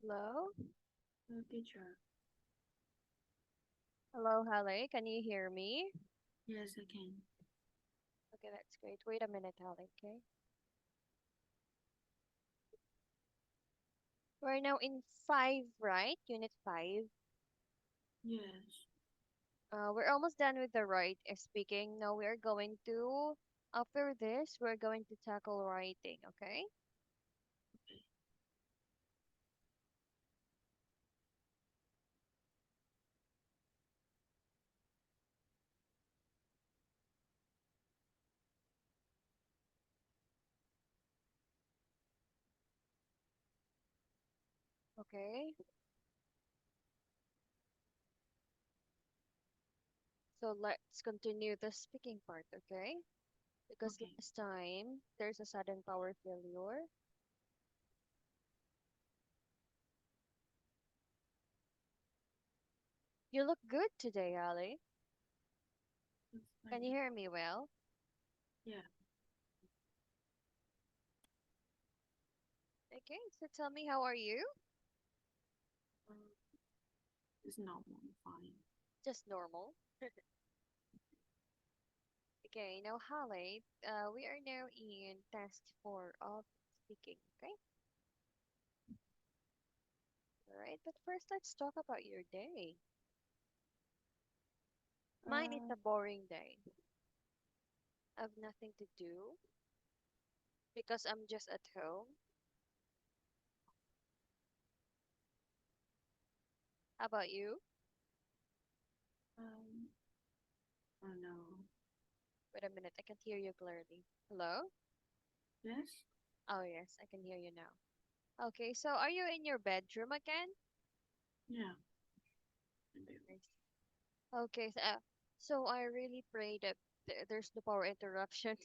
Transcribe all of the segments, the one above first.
Hello? Teacher. Hello, Halle. Can you hear me? Yes, I can. Okay, that's great. Wait a minute, Halle, okay? We're now in 5, right? Unit 5. Yes. We're almost done with the right speaking. Now we're going to, after this, we're going to tackle writing, okay? Okay. Okay, so let's continue the speaking part, okay? Because Okay. last time, there's a sudden power failure. You look good today, Ali. That's Can you fine. hear me well? Yeah. Okay, so tell me, how are you? Uh, it's normal. Fine. Just normal. Okay, now Holly, we are now in test 4 of speaking, okay? Alright, but first let's talk about your day. Mine is Uh, a boring day. I have nothing to do because I'm just at home. How about you? um, oh no. Wait a minute, I can hear you clearly. Hello? Yes? Oh yes, I can hear you now. Okay, so are you in your bedroom again? Yeah. I do. Nice. Okay, so I really pray that there's no power interruption.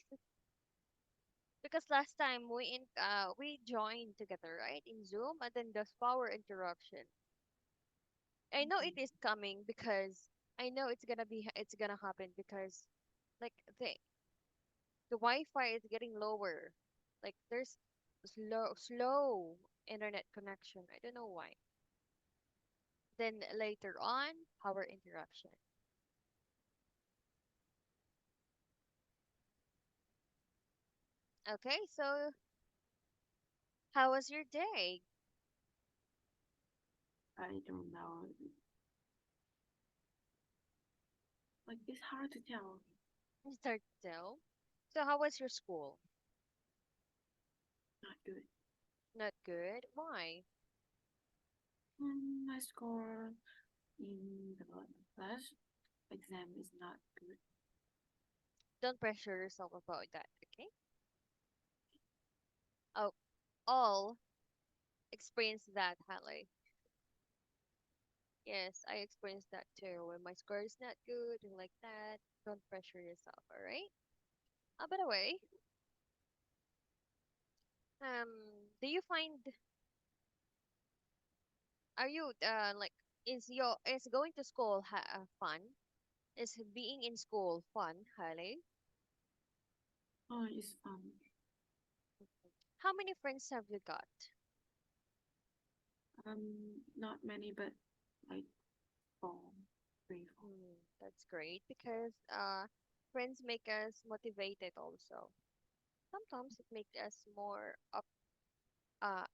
Because last time we joined together, right, in Zoom, and then there's power interruption. I know it Okay. is coming because I know it's gonna happen because like the Wi-Fi is getting lower. Like there's slow internet connection. I don't know why. Then later on, power interruption. Okay, so how was your day? I don't know. Like, it's hard to tell. Start still. So how was your school? Not good. Not good. Why? My score in the last exam is not good. Don't pressure yourself about that, okay? Oh, all experience that, Halle. Yes, I experienced that too. When my score is not good and like that, don't pressure yourself, all right? By the way, um, do you find are you like is going to school fun? Is being in school fun, Halle? Oh, it's fun. How many friends have you got? Not many, but like four, three, four. That's great because friends make us motivated also. Sometimes it makes us more uh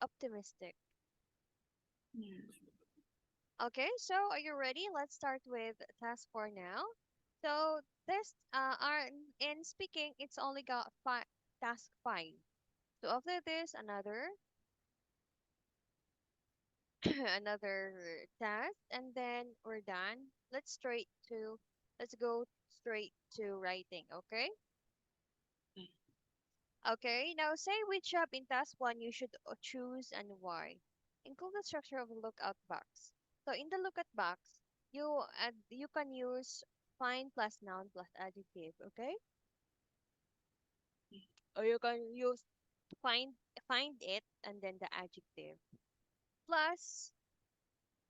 optimistic. Yes. Okay, so are you ready? Let's start with task 4 now. So this are in speaking, it's only got task 5. So after this, another another task, and then we're done. Let's go straight to writing. Okay. Okay. Okay, now say which job in task 1 you should choose and why. Include the structure of a lookout box. So in the lookout box, you can use find plus noun plus adjective, okay? Okay. Or you can use find find it and then the adjective. Plus,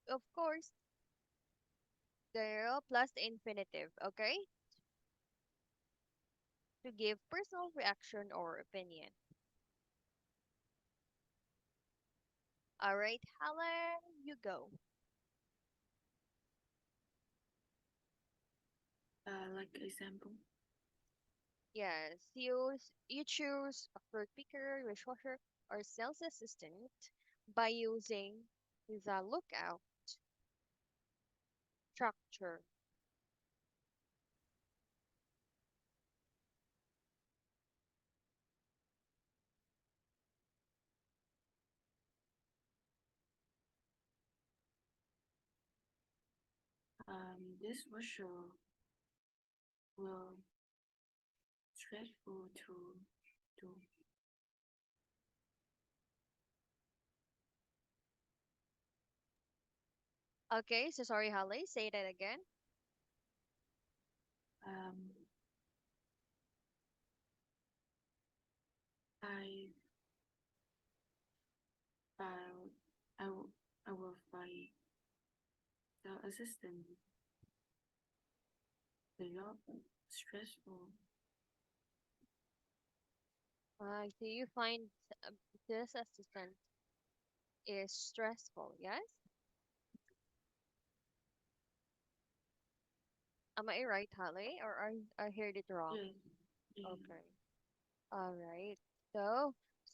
of course, plus the infinitive, okay? To give personal reaction or opinion. All right, Helen, you go. Like example. Yes, you choose a fruit picker, dishwasher, or sales assistant by using the lookout structure. This was sure will stressful to do. Okay, so sorry, Holly, say that again. Um, I file, I will, I will find the assistant, the job stressful. Do you find uh, this assistant is stressful? Yes? Am I right, Holly, or I heard it wrong? Yes, yeah. Okay. All right.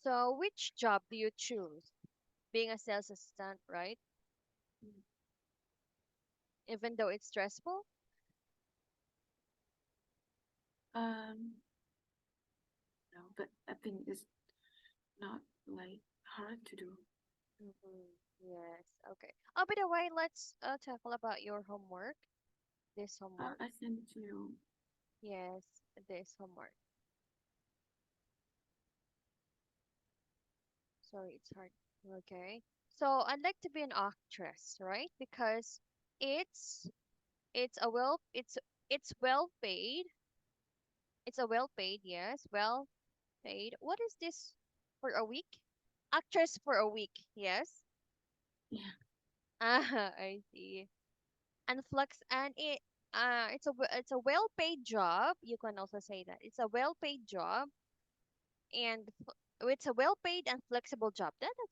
So which job do you choose? Being a sales assistant, right? Even though it's stressful? Um, no, but I think it's not like hard to do. Mm-hmm. Yes. Okay. Oh, by the way, let's tackle about your homework. This homework. I sent to you. Yes, this homework. Sorry, it's hard. Okay. So I'd like to be an actress, right? Because it's it's a well it's well paid. It's a well paid, yes, well paid. What is this for a week? Actress for a week, yes. Yeah. Ah, I see. And flex and it's a well paid job. You can also say that it's a well paid job and it's a well paid and flexible job. That is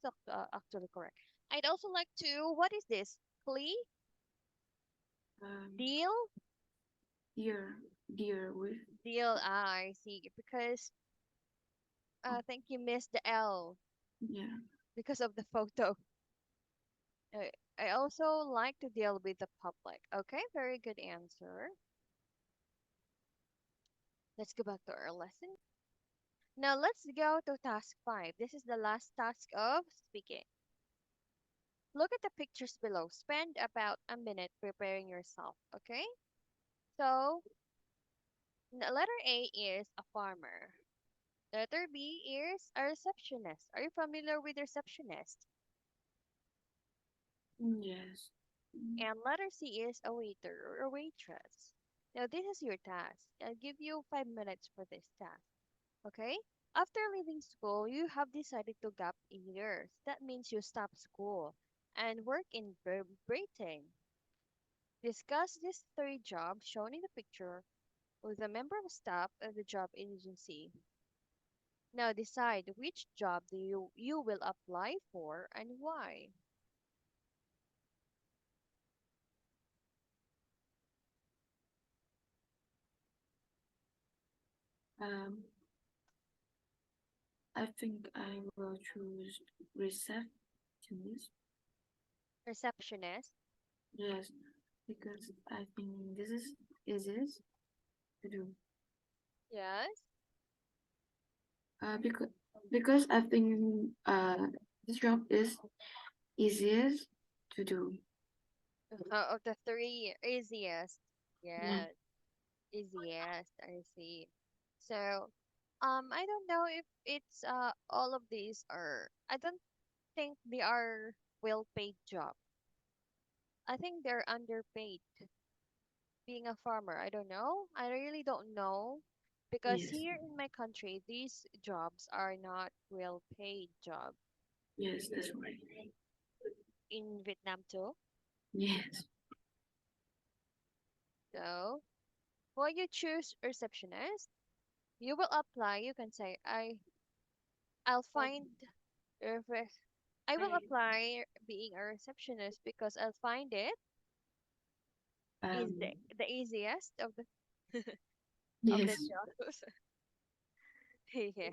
actually correct. I'd also like to what is this? Plea Um, deal dear, dear with. deal. Ah, I see. Because Oh, I think you missed the L yeah. because of the photo. Uh, I also like to deal with the public. Okay, very good answer. Let's go back to our lesson. Now let's go to task 5. This is the last task of speaking. Look at the pictures below. Spend about a minute preparing yourself, okay? So, letter A is a farmer. Letter B is a receptionist. Are you familiar with receptionist? Yes. Mm, And letter C is a waiter or a waitress. Now, this is your task. I'll give you 5 minutes for this task. Okay? After leaving school, you have decided to gap years. That means you stop school and work in Britain. Discuss these three jobs shown in the picture with a member of staff of the job agency. Now decide which job do you will apply for and why. Um, I think I will choose receptionist. Receptionist. Yes, because I think this is this to do. Yes. Because I think this job is easiest to do. Of the three easiest. Yeah. Yes. Easiest. I see. So, I don't know if it's all of these are. I don't think they are well-paid job. I think they're underpaid. Being a farmer, I don't know. I really don't know because Yes. here in my country, these jobs are not well-paid job. Yes, that's right. In Vietnam too. Yes. So, when you choose receptionist, you will apply. You can say, I'll find, if I will Okay. apply being a receptionist because I'll find it is Um, the easiest of the yes. jobs. Yes.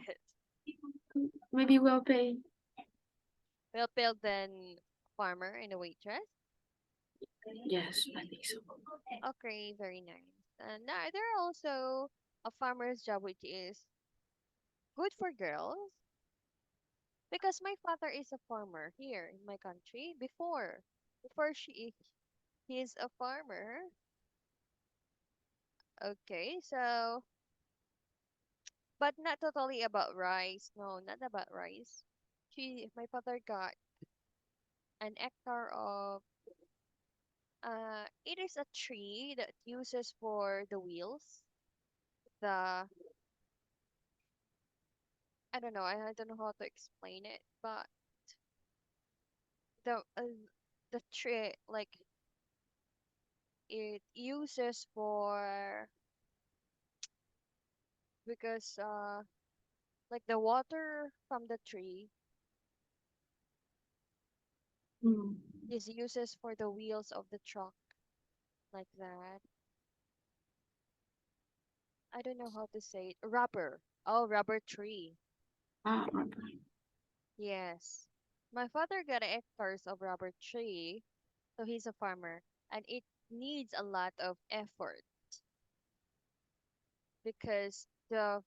Maybe well paid. Well built than farmer and a waitress. Yes, I think so. Okay, very nice. And now there are also a farmer's job which is good for girls because my father is a farmer here in my country before he is a farmer. Okay, so but not totally about rice. No, not about rice. My father got an hectare of it is a tree that uses for the wheels. The I don't know, I don't know how to explain it, but the the tree like it uses for because like the water from the tree Mm. is uses for the wheels of the truck like that. I don't know how to say it. Rubber. Oh, rubber tree. Ah, okay. Yes. My father got hectares of rubber tree, so he's a farmer, and it needs a lot of effort because the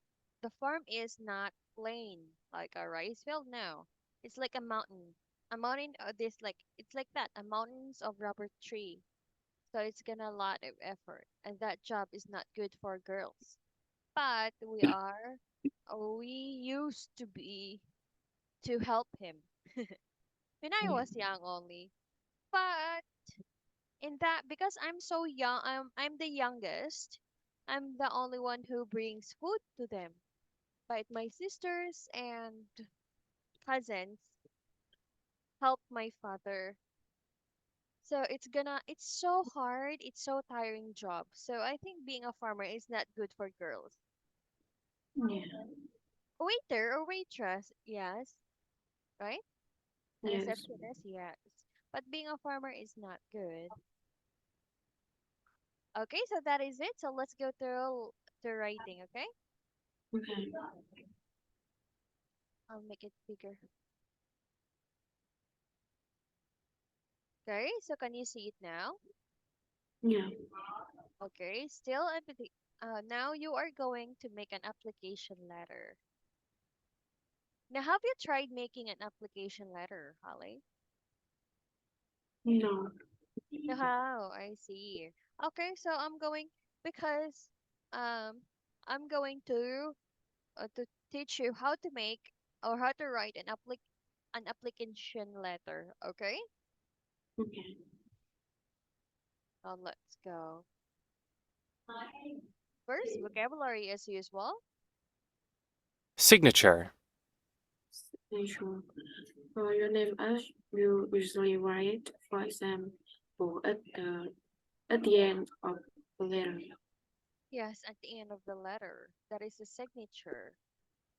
farm is not plain like a rice field. No, it's like a mountain. A mountain. This like it's like that. A mountains of rubber tree. So it's gonna a lot of effort, and that job is not good for girls. But we used to be to help him when I Yeah. was young only. But in that, because I'm so young, I'm the youngest. I'm the only one who brings food to them. But my sisters and cousins help my father. So it's so hard, it's so tiring job. So I think being a farmer is not good for girls. Yeah. Waiter or waitress, yes, right? A Yes. receptionist, yes. But being a farmer is not good. Okay, so that is it. So let's go through the writing, okay? Okay. I'll make it bigger. Okay, so can you see it now? Yeah. Okay, still empathy. Now you are going to make an application letter. Now, have you tried making an application letter, Holly? No. No, how? I see. Okay, so because um I'm going to teach you how to make or how to write an application letter. Okay, Okay. let's go. First, vocabulary as usual. Signature. Sure. For your name as you usually write, for example, at the end of the letter. Yes, at the end of the letter. That is a signature.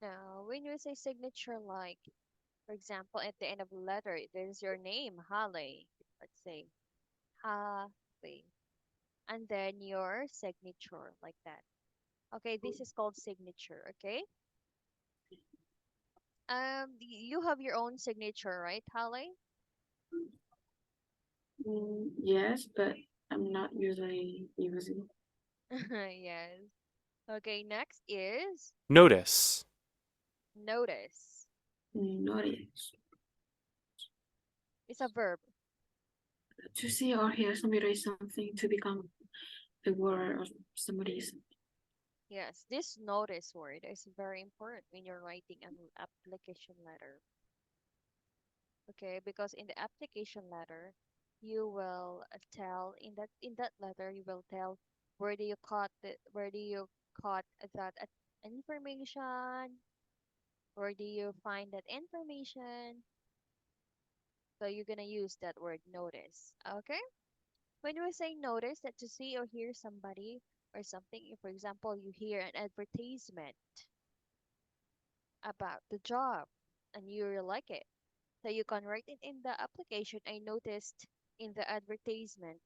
Now, when you say signature, like, for example, at the end of the letter, there's your name, Holly. Let's say, Holly. And then your signature, like that. Okay, this is called signature, okay? You have your own signature, right, Holly? Yes, but I'm not usually using Yes. Okay, next is Notice. notice. notice. It's a verb. To see or hear somebody write something to become a word or somebody's. Yes, this notice word is very important when you're writing an application letter. Okay, because in the application letter, you will tell in that letter you will tell where do you caught that information, where do you find that information. So you're gonna use that word notice. Okay, when we say notice, that to see or hear somebody or something. If, for example, you hear an advertisement about the job and you really like it, So you can write it in the application. I noticed in the advertisement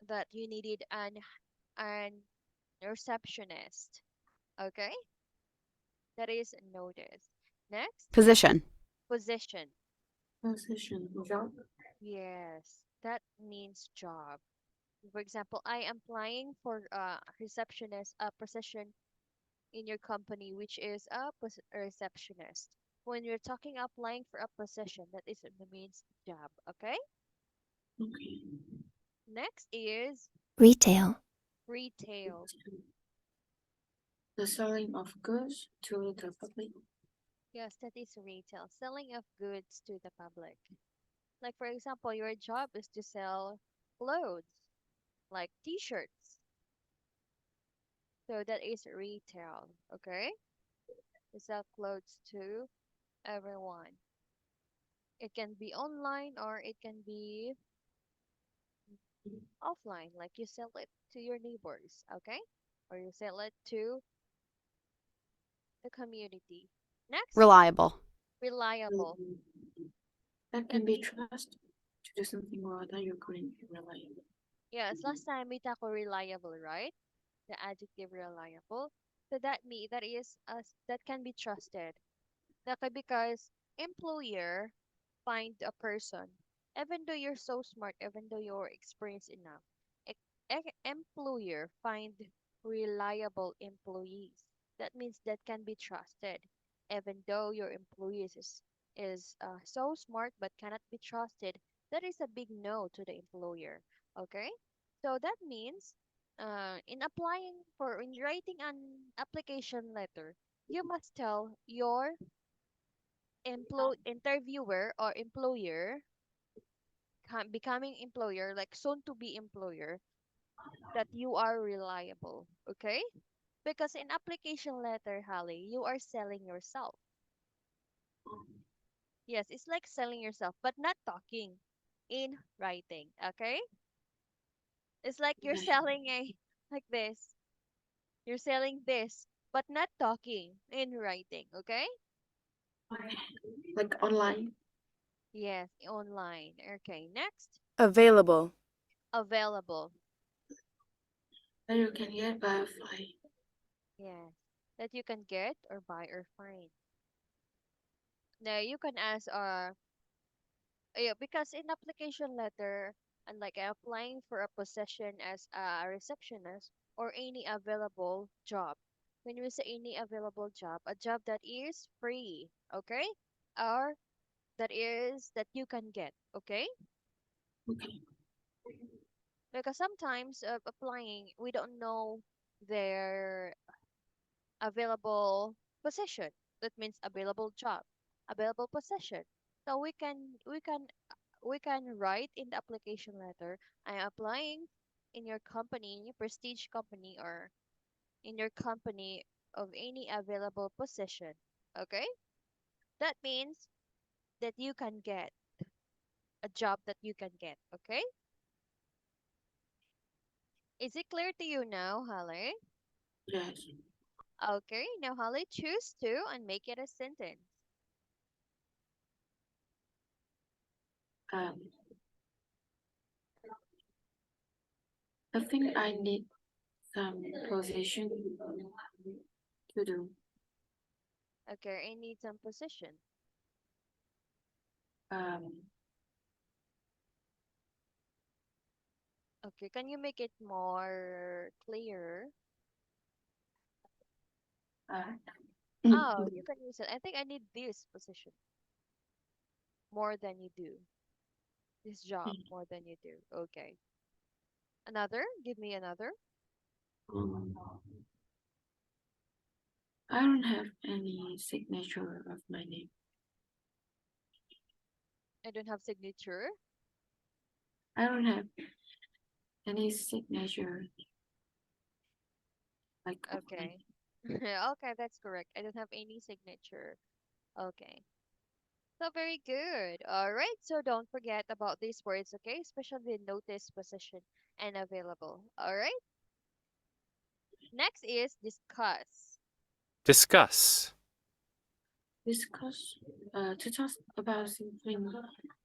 that you needed an receptionist. Okay, that is noticed. Next, Position. position. Position, job. Yes, that means job. For example, I am applying for a receptionist, a position in your company, which is a receptionist. When you're talking applying for a position, that is it means job. Okay. Okay. Next is Retail. retail. The selling of goods to the public. Yes, that is retail, selling of goods to the public. Like for example, your job is to sell clothes, like t-shirts. So that is retail. Okay, you sell clothes to everyone. It can be online or it can be offline, like you sell it to your neighbors, okay? Or you sell it to the community. Next, Reliable. reliable. Um, that That can be means, trust to do something well that you couldn't rely on. yes, last time we talked reliable, right? The adjective reliable. So that is that can be trusted. That could because employer find a person, even though you're so smart, even though you're experienced enough, employer find reliable employees. That means that can be trusted, even though your employees is so smart but cannot be trusted. That is a big no to the employer. Okay, so that means in applying for in writing an application letter, you must tell your interviewer or employer becoming employer like soon to be employer that you are reliable, okay? Because in application letter, Holly, you are selling yourself. Yes, it's like selling yourself but not talking, in writing, okay? It's like you're Okay. selling a like this, you're selling this but not talking, in writing, okay? Okay. Like online. Yes, online. Okay, next, Available. available. That you can get by flight. Yes, that you can get or buy or find. Now you can ask yeah, because in application letter, and like applying for a position as a receptionist or any available job. When we say any available job, a job that is free, okay? Or that you can get, okay? Okay. Because sometimes applying, we don't know their available position. That means available job, available position. So we can write in the application letter, I'm applying in your company, prestige company, or in your company of any available position. Okay? That means that you can get a job that you can get. Okay? Is it clear to you now, Holly? Yes. Okay, now Holly, choose two and make it a sentence. Um, I think I need some position to do. Okay, I need some position. Um, Okay, can you make it more clear? Oh, you can use it. I think I need this position more than you do. This job more than you do. Okay. Another? Give me another. um, I don't have any signature of my name. I don't have signature. I don't have any signature like of my. Okay. Okay, that's correct. I don't have any signature. Okay. So very good. All right. So don't forget about these words, okay? Especially notice, position, and available. All right. Next is discuss. Discuss. discuss to talk about something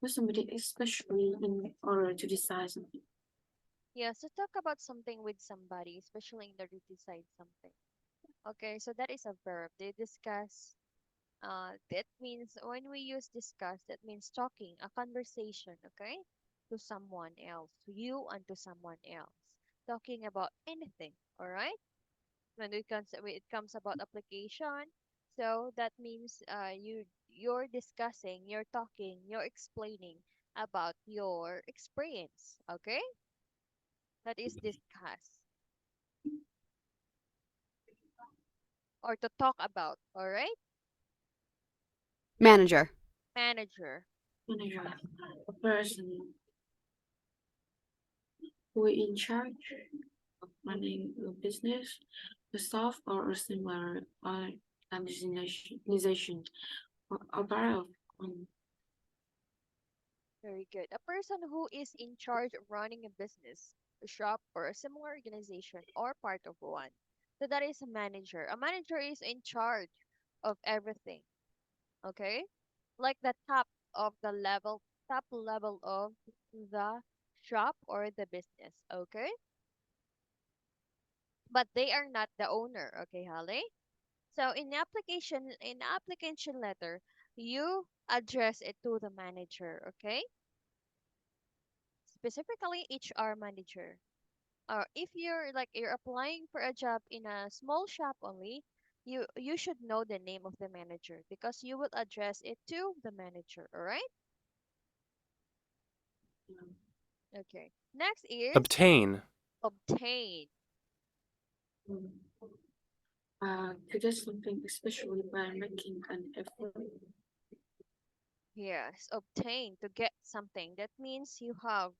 with somebody, especially in order to decide something. Yeah, so talk about something with somebody, especially in order to decide something. Okay, so that is a verb. They discuss. That means when we use discuss, that means talking, a conversation, okay, to someone else, to you and to someone else, talking about anything. All right. When it comes about application, so that means you're discussing, you're talking, you're explaining about your experience. Okay, that is discuss or to talk about. All right. Next, Manager. manager. Manager, a person who is in charge of running a business, a staff, or a similar organization, or a part of one. Very good. A person who is in charge of running a business, a shop, or a similar organization, or part of one. So that is a manager. A manager is in charge of everything. Okay? Like the top level of the shop or the business. Okay? But they are not the owner. Okay, Holly? So in application letter, you address it to the manager. Okay? Specifically HR manager. Or if you're applying for a job in a small shop only, you should know the name of the manager because you will address it to the manager. All right. Okay, next is obtain, obtain. Um, to get something, especially by making an effort. Yes, obtain, to get something. That means you have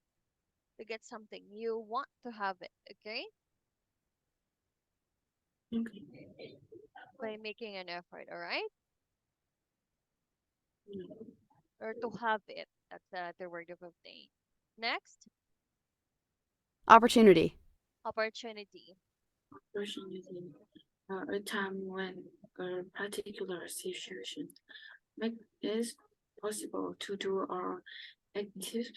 to get something, you want to have it. Okay, Okay. by making an effort. All right, Mm. or to have it. That's the word of obtain. Next, Opportunity. opportunity. Opportunity, a time when a particular situation make it possible to do or active.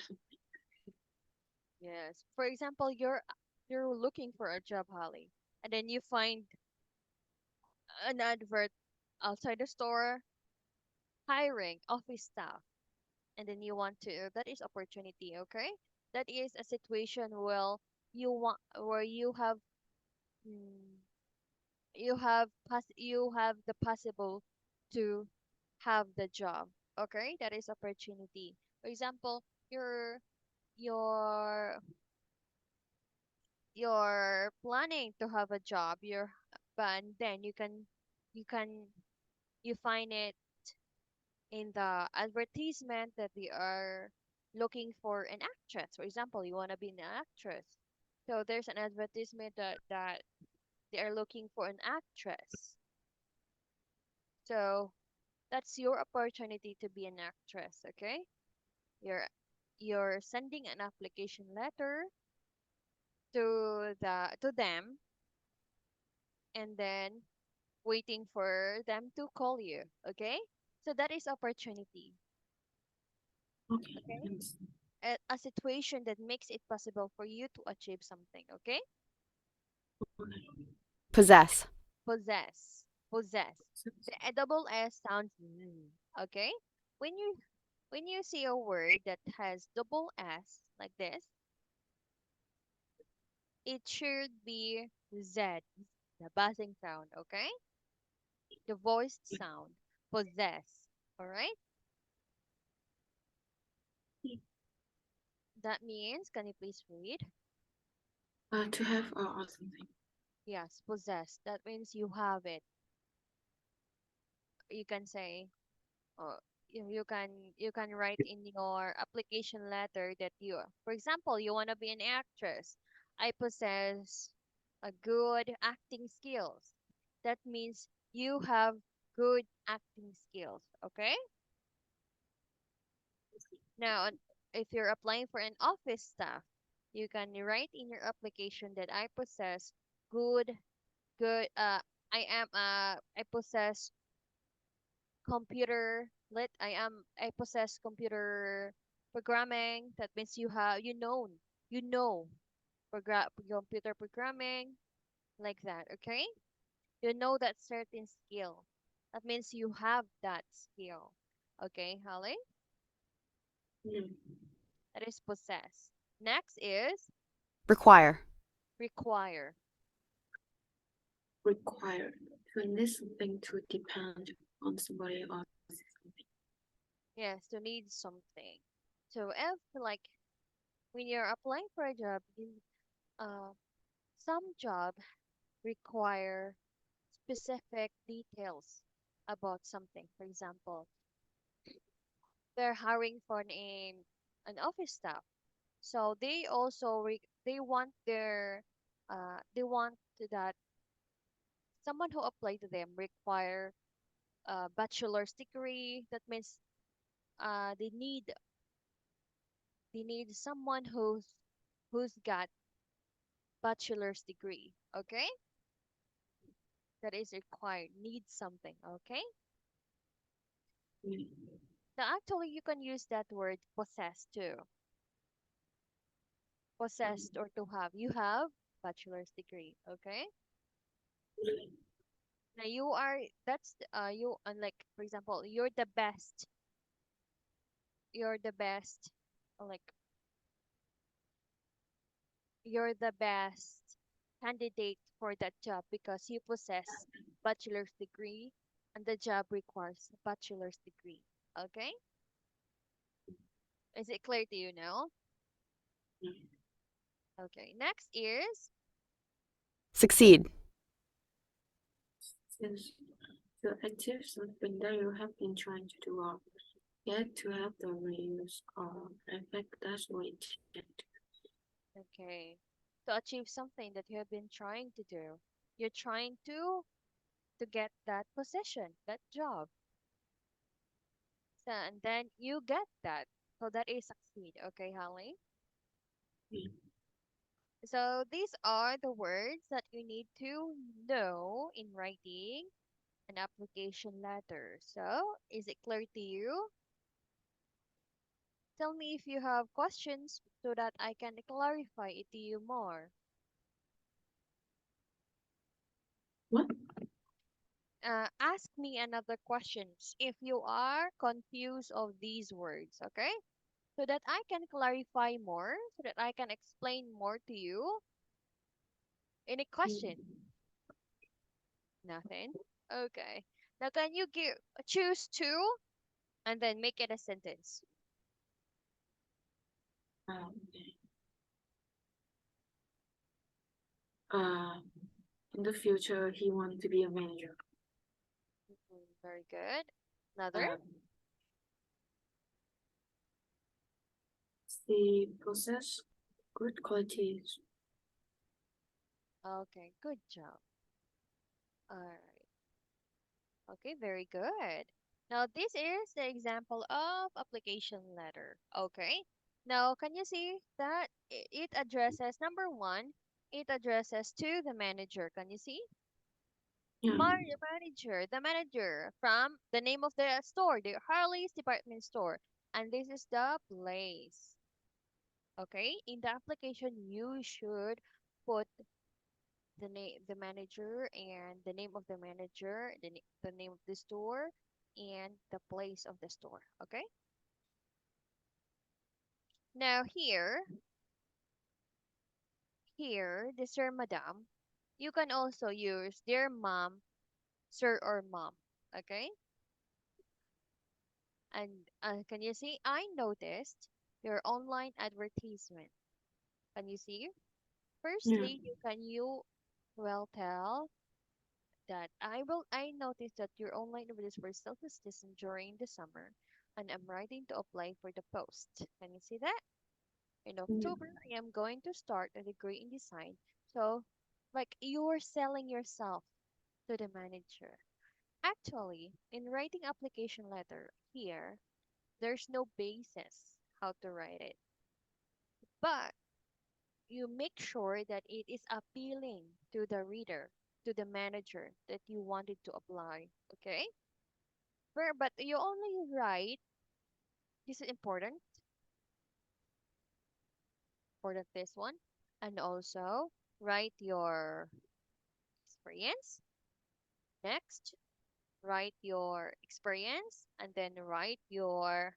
Yes. For example, you're looking for a job, Holly, and then you find an advert outside the store hiring office staff, and then you want to. That is opportunity, okay? That is a situation where mm, you have the possible to have the job, okay? That is opportunity. For example, you're you're planning to have a job, but then you can you find it in the advertisement that they are looking for an actress. For example, you want to be an actress, so there's an advertisement that they are looking for an actress. So that's your opportunity to be an actress. Okay, you're sending an application letter to them, and then waiting for them to call you. Okay? So that is opportunity. Okay. Okay? Yes. A situation that makes it possible for you to achieve something. Okay? Okay. Possess. Possess. Possess. The double S sounds okay? When you when you see a word that has double S like this, it should be Z, the buzzing sound, okay? The voiced sound. Possess. All right? That means, can you please read? To have or something. Yes, possess. That means you have it. You can say, or you can write in your application letter that for example, you want to be an actress. I possess a good acting skills. That means you have good acting skills. Okay. Now, if you're applying for an office staff, you can write in your application that I possess good good. I possess computer lit. I possess computer programming. That means you know computer programming like that, okay? You know that certain skill. That means you have that skill. Okay, Holly? mm, That is possess. Next is Require. require. require. To need something to depend on somebody or something. Yes, to need something. So if like when you're applying for a job, uh, some job require specific details about something. For example, they're hiring for an office staff. So they want they want that someone who applied to them require a bachelor's degree. That means uh, they need they need someone who's got bachelor's degree. Okay, that is required. Need something. Okay. Mm, Now actually you can use that word possess too. Possessed or to have. You have bachelor's degree. Okay. Now you are that's you unlike for example you're the best like you're the best candidate for that job because you possess bachelor's degree and the job requires bachelor's degree. Okay, is it clear to you now? mm. Okay, next is Succeed. Since to achieve something that you have been trying to do or get to have the reuse or effect that's what it did. okay, to achieve something that you have been trying to do. You're trying to get that position, that job. So, and then you get that. So that is succeed. Okay, Holly? Mm, So these are the words that you need to know in writing an application letter. So is it clear to you? Tell me if you have questions so that I can clarify it to you more. what? Ask me another questions if you are confused of these words, okay? So that I can clarify more, so that I can explain more to you. Any question? Mm, Nothing? Okay. Now can you choose two and then make it a sentence? okay. Uh, in the future, he wanted to be a manager. Very good. Another? Um, she possess good qualities. Okay, good job. All right. Okay, very good. Now this is the example of application letter. Okay. Now can you see that it addresses number one, it addresses to the manager. Can you see? Yeah. The manager from the name of the store, the Harley's department store. And this is the place. Okay, in the application, you should put the manager and the name of the manager, the name of the store, and the place of the store. Okay. Now here, the sir, madam, you can also use dear mom, sir, or mom. Okay. And can you see? I noticed your online advertisement. Can you see? Yeah. Firstly, you well tell that I noticed that your online videos were self-assistant during the summer and I'm writing to apply for the post. Can you see that? In Yeah. October, I am going to start a degree in design. So, like you're selling yourself to the manager. Actually, in writing application letter here, there's no basis how to write it. But you make sure that it is appealing to the reader, to the manager that you wanted to apply. Okay? but you only write, this is important, this one, and also write your experience. Next, write your experience, and then write your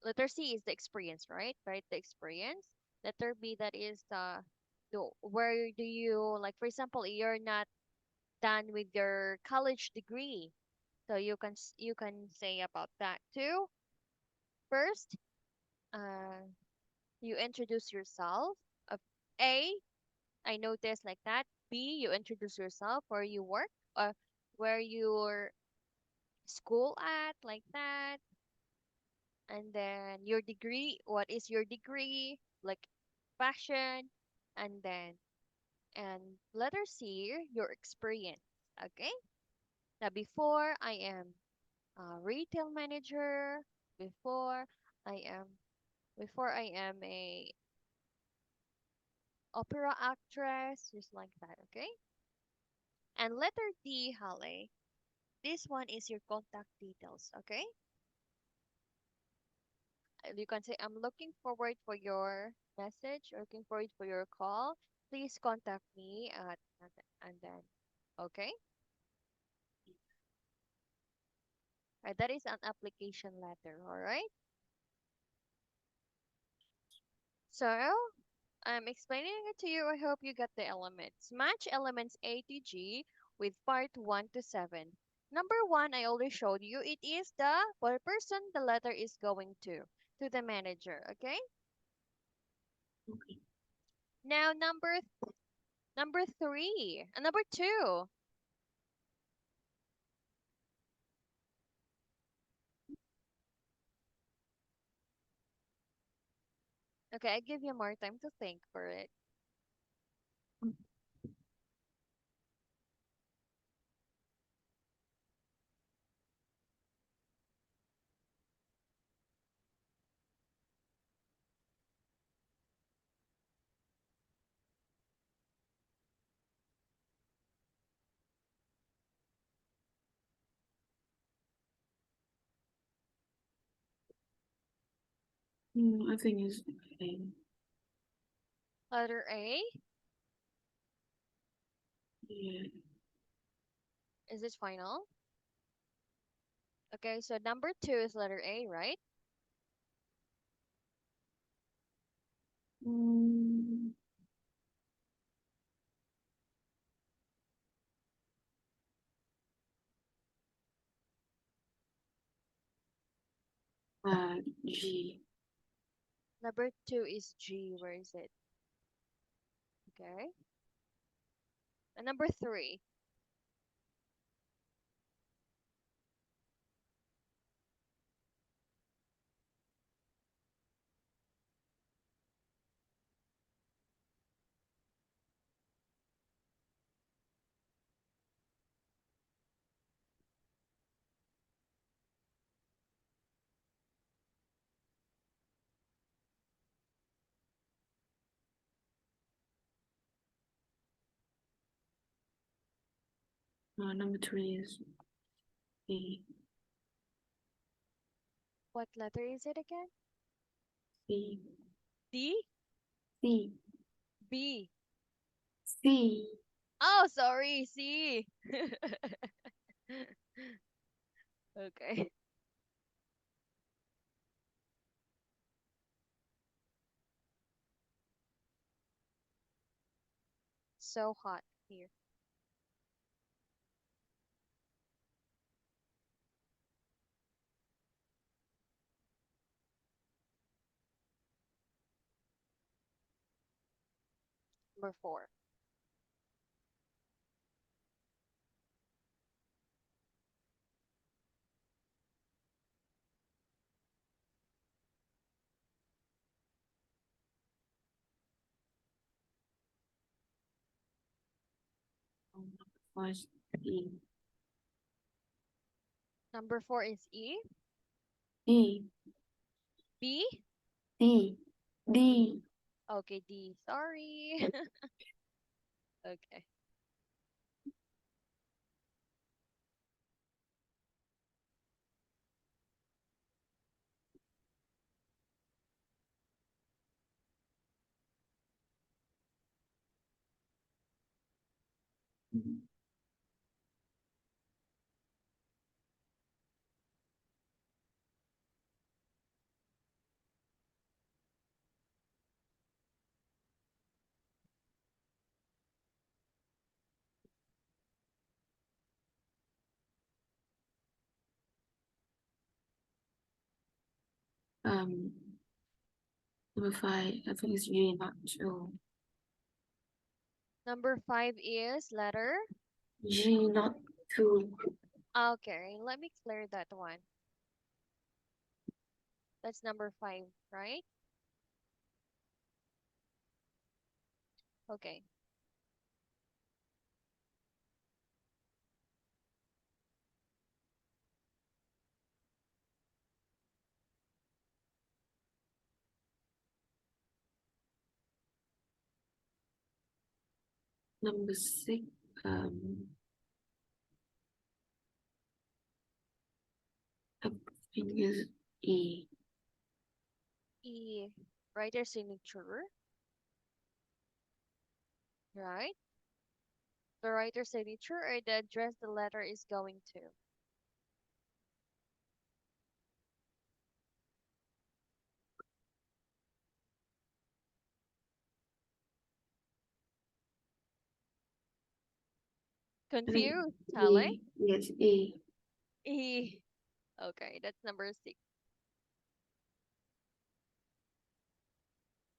letter C is the experience, right? Write the experience. Letter B, that is the where do you, like, for example, you're not done with your college degree, so you can say about that too. First, uh, you introduce yourself. Uh, A, I noticed like that. B, you introduce yourself, where you work, where your school at, like that. And then your degree, what is your degree? Like fashion. And then, and letter C, your experience. Okay? Now, before I am a retail manager, before I am, before I am a opera actress, just like that, okay? And letter D, Hale, this one is your contact details, okay? You can say, I'm looking forward for your message, looking forward for your call. Please contact me at, and then, okay? That is an application letter, all right? So, I'm explaining it to you. I hope you got the elements. Match elements A to G with part 1 to 7. Number 1, I already showed you. It is the what person the letter is going to the manager, okay? Okay. Now, number 3, number 2. Okay, I give you more time to think for it. I think it's A. Letter A, Yeah. is it final? Okay, so number 2 is letter A, right? Mm, G. Number 2 is G. Where is it? Okay. And number 3. Number 3 is B. What letter is it again? C. D? C. B. C. Oh, sorry, C. Okay. So hot here. Number 4. Number 4 is E. Number 4 is E. D. B? D. D. Okay, D. Sorry. Okay. Um, number five, I think it's really not true. Number 5 is letter. G not two. Okay, let me clear that one. That's number 5, right? Okay. Number six, I think is E. E, writer signature, right? The writer signature or the address the letter is going to. I think Confused, Tale? E. Yes, E. E. Okay, that's number 6.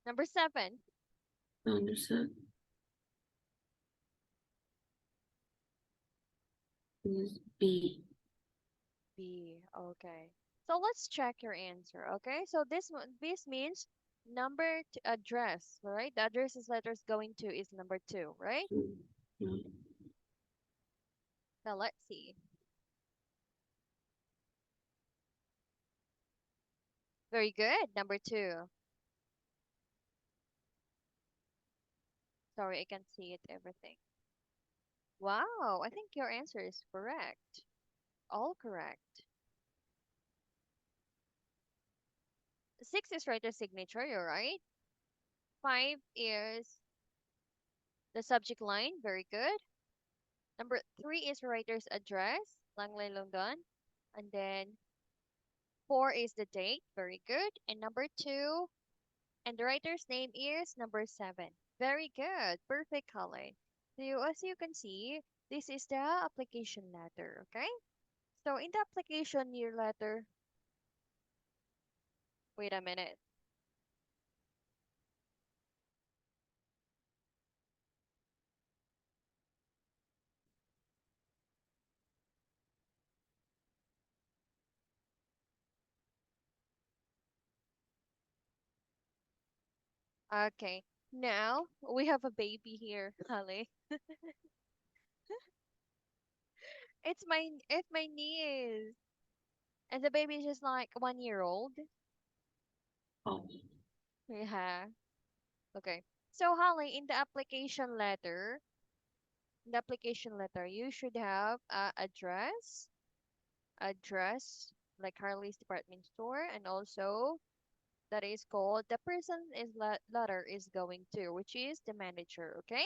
Number 7, Answer is B. B. Okay. So let's check your answer. Okay. So this means number address, right? The address this letter is going to is number 2, right? Two. No. Now let's see. Very good. Number 2. Sorry, I can't see it. Everything. Wow. I think your answer is correct. All correct. 6 is writer signature. You're right. 5 is the subject line. Very good. Number 3 is writer's address. Langley London. And then 4 is the date. Very good. And number 2, and the writer's name is number 7. Very good. Perfect, Colin. So as you can see, this is the application letter, okay? So in the application year letter, wait a minute. Okay. Now we have a baby here, Holly. It's my niece. And the baby is just like 1 year old. Oh. Yeah. Okay. So Holly, in the application letter, you should have address like Harley's department store, and also that is called the person is letter is going to, which is the manager. Okay.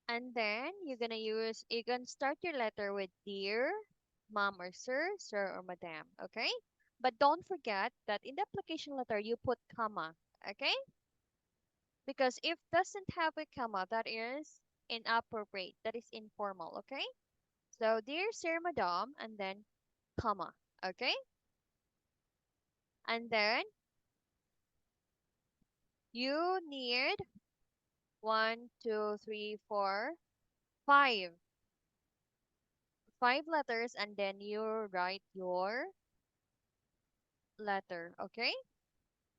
And then you can start your letter with dear mom or sir or madam. Okay. But don't forget that in the application letter you put comma. Okay. Because if doesn't have a comma, that is inappropriate. That is informal. Okay. So dear sir, madam, and then comma. Okay. And then you need one, two, three, four, five letters, and then you write your letter. Okay.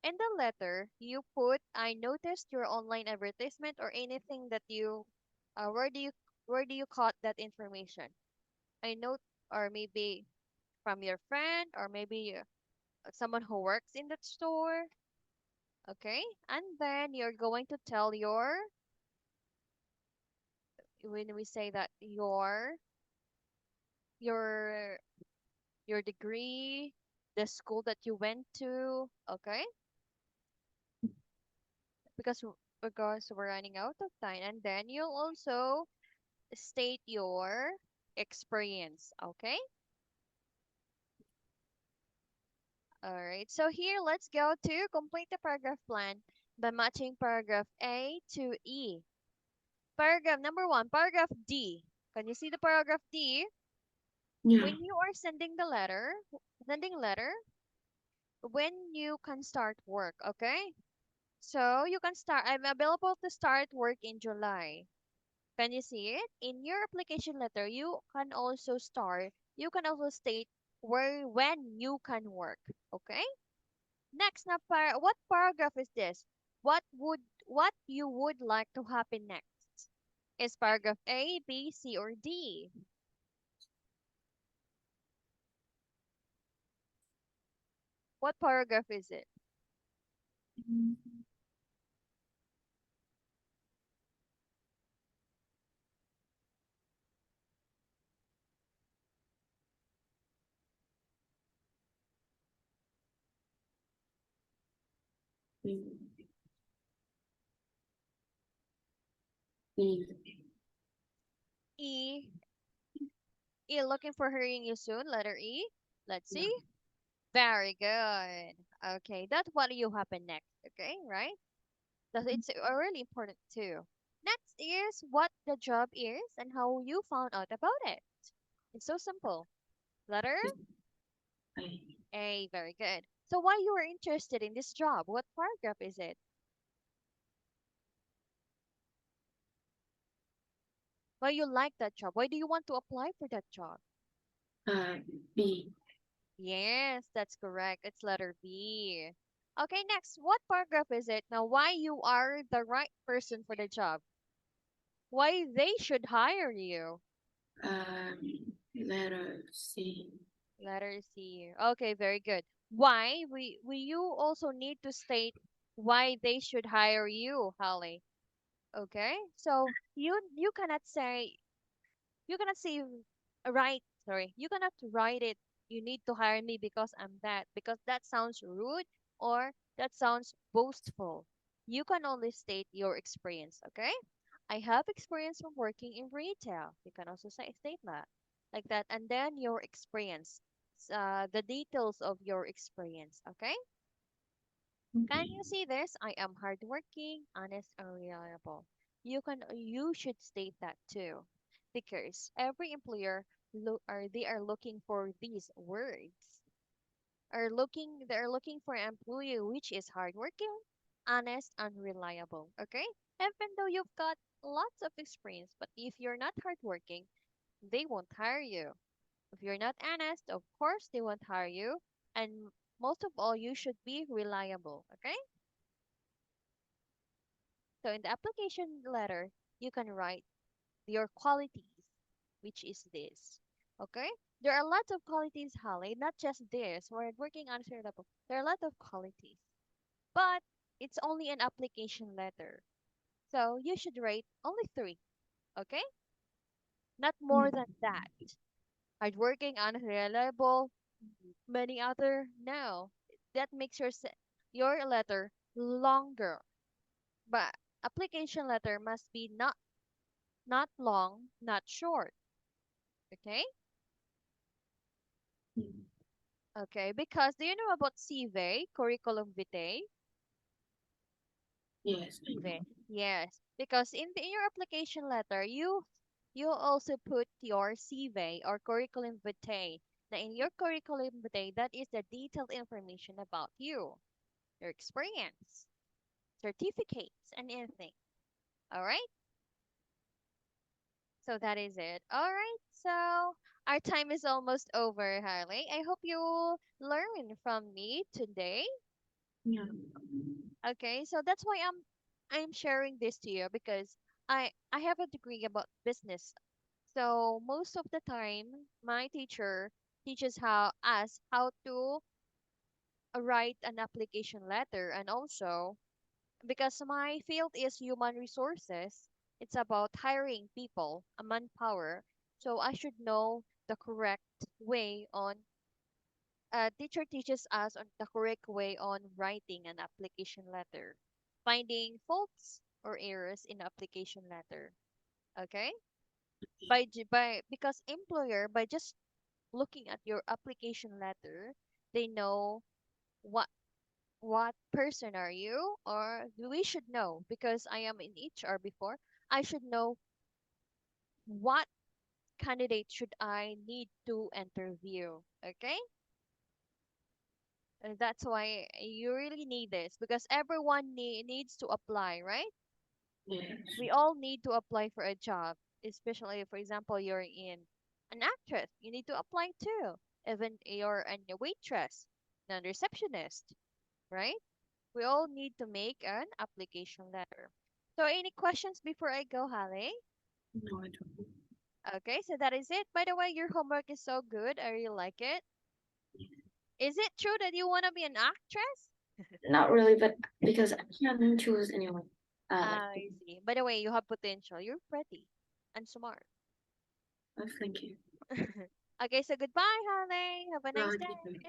In the letter, you put I noticed your online advertisement or anything that you where do you caught that information? I note, or maybe from your friend, or maybe someone who works in that store. Okay. And then you're going to tell when we say that your your degree, the school that you went to. Okay. Because because we're running out of time. And then you'll also state your experience, okay? All right. So here, let's go to complete the paragraph plan by matching paragraph A to E. Paragraph number one, paragraph D. Can you see the paragraph D? Yeah. When you are sending letter, when you can start work, okay? So you can start, I'm available to start work in July. Can you see it? In your application letter, you can also state when you can work, okay? Next, what paragraph is this? What you would like to happen next? Is paragraph A, B, C, or D? What paragraph is it? Mm. E. E. E, looking for hearing you soon. Letter E. Let's Yeah. see. Very good. Okay, that's what you happen next. Okay, right? That it's really important too. Next is what the job is and how you found out about it. It's so simple. Letter I. A. Very good. So why you were interested in this job? What paragraph is it? Why you like that job? Why do you want to apply for that job? Uh, B. Yes, that's correct. It's letter B. Okay, next, what paragraph is it? Now, why you are the right person for the job? Why they should hire you? Letter C. Letter C. Okay, very good. Why? We you also need to state why they should hire you, Holly. Okay? So you cannot say you cannot write it, you need to hire me because I'm that, because that sounds rude or that sounds boastful. You can only state your experience, okay? I have experience from working in retail. You can also state that like that, and then your experience, the details of your experience, okay? Can you see this? I am hardworking, honest, and reliable. You should state that too, because every employer they are looking for these words. They're looking for an employee which is hardworking, honest, and reliable. Okay? Even though you've got lots of experience, but if you're not hardworking, they won't hire you. If you're not honest, of course they won't hire you. And most of all, you should be reliable. Okay? So in the application letter, you can write your qualities, which is this. Okay? There are lots of qualities, Holly, not just this. We're working on a certain level. There are a lot of qualities, but it's only an application letter. So you should rate only three, okay? Not Yeah. more than that. Hardworking, honest, reliable, many other. No. That makes your letter longer. But application letter must be not long, not short. Okay? Mm. Okay, because do you know about CVE, curriculum vitae? Yes, I CVE. know. Yes, because in your application letter, you also put your CVE or curriculum vitae. Now, in your curriculum vitae, that is the detailed information about you, your experience, certificates, and anything. All right? So that is it. All right. So our time is almost over, Harley. I hope you learn from me today. Yeah. Okay, so that's why I'm sharing this to you because I have a degree about business. So most of the time, my teacher teaches how to write an application letter, and also because my field is human resources, it's about hiring people, a manpower. So I should know the correct way on teacher teaches us on the correct way on writing an application letter, finding faults, or errors in the application letter. Okay? By because employer by just looking at your application letter, they know what person are you, or we should know because I am in HR before. I should know what candidate should I need to interview. Okay? And that's why you really need this because everyone needs to apply, right? Yes. We all need to apply for a job, especially for example, you're in an actress, you need to apply too. Even you're a waitress, a receptionist, right? We all need to make an application letter. So, any questions before I go, Hale? No, I don't. Okay, so that is it. By the way, your homework is so good. I really like it. Is it true that you want to be an actress? Not really, but because I can't choose anyway. I see. By the way, you have potential. You're pretty and smart. Thank you. Okay, so goodbye, Hale. Have a nice Thank you. day.